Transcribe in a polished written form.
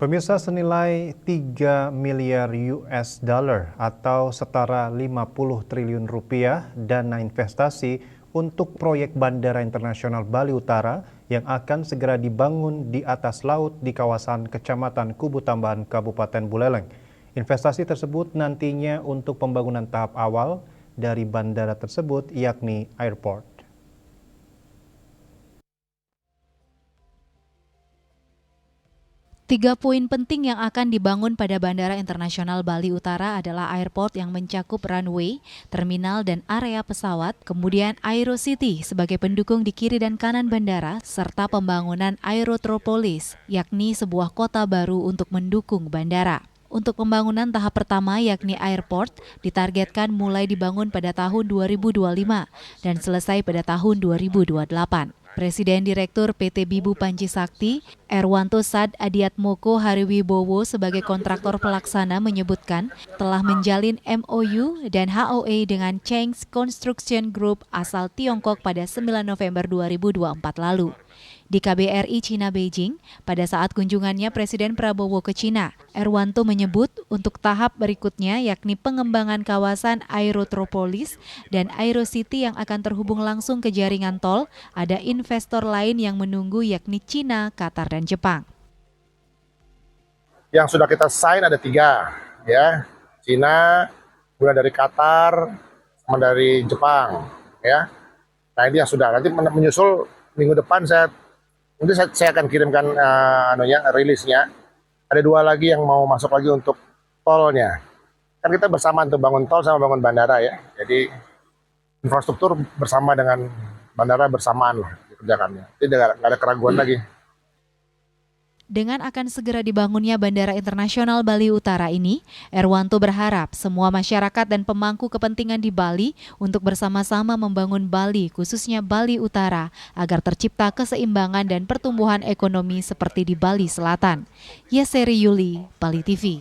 Pemirsa, senilai 3 miliar US dollar atau setara 50 triliun rupiah dana investasi untuk proyek Bandara Internasional Bali Utara yang akan segera dibangun di atas laut di kawasan Kecamatan Kubu Tambahan, Kabupaten Buleleng. Investasi tersebut nantinya untuk pembangunan tahap awal dari bandara tersebut, yakni airport. Tiga poin penting yang akan dibangun pada Bandara Internasional Bali Utara adalah airport yang mencakup runway, terminal, dan area pesawat, kemudian Aerocity sebagai pendukung di kiri dan kanan bandara, serta pembangunan Aerotropolis, yakni sebuah kota baru untuk mendukung bandara. Untuk pembangunan tahap pertama yakni airport ditargetkan mulai dibangun pada tahun 2025 dan selesai pada tahun 2028. Presiden Direktur PT Bibu Panji Sakti, Erwanto Sad Adiatmoko Hariwibowo sebagai kontraktor pelaksana menyebutkan telah menjalin MOU dan HOA dengan Cheng's Construction Group asal Tiongkok pada 9 November 2024 lalu. Di KBRI Cina Beijing, pada saat kunjungannya Presiden Prabowo ke Cina, Erwanto menyebut untuk tahap berikutnya yakni pengembangan kawasan Aerotropolis dan Aerocity yang akan terhubung langsung ke jaringan tol, ada investor lain yang menunggu yakni Cina, Qatar, dan Jepang. Yang sudah kita sign ada 3, ya, Cina, kemudian dari Qatar, sama dari Jepang, ya. Nah ini yang sudah, nanti menyusul minggu depan saya akan kirimkan rilisnya. Ada 2 lagi yang mau masuk lagi untuk tolnya. Kan kita bersama untuk bangun tol sama bangun bandara ya. Jadi infrastruktur bersama dengan bandara bersamaan lah dikerjakannya. Jadi nggak ada keraguan lagi. Dengan akan segera dibangunnya Bandara Internasional Bali Utara ini, Erwanto berharap semua masyarakat dan pemangku kepentingan di Bali untuk bersama-sama membangun Bali, khususnya Bali Utara, agar tercipta keseimbangan dan pertumbuhan ekonomi seperti di Bali Selatan. Yeseri Yuli, Bali TV.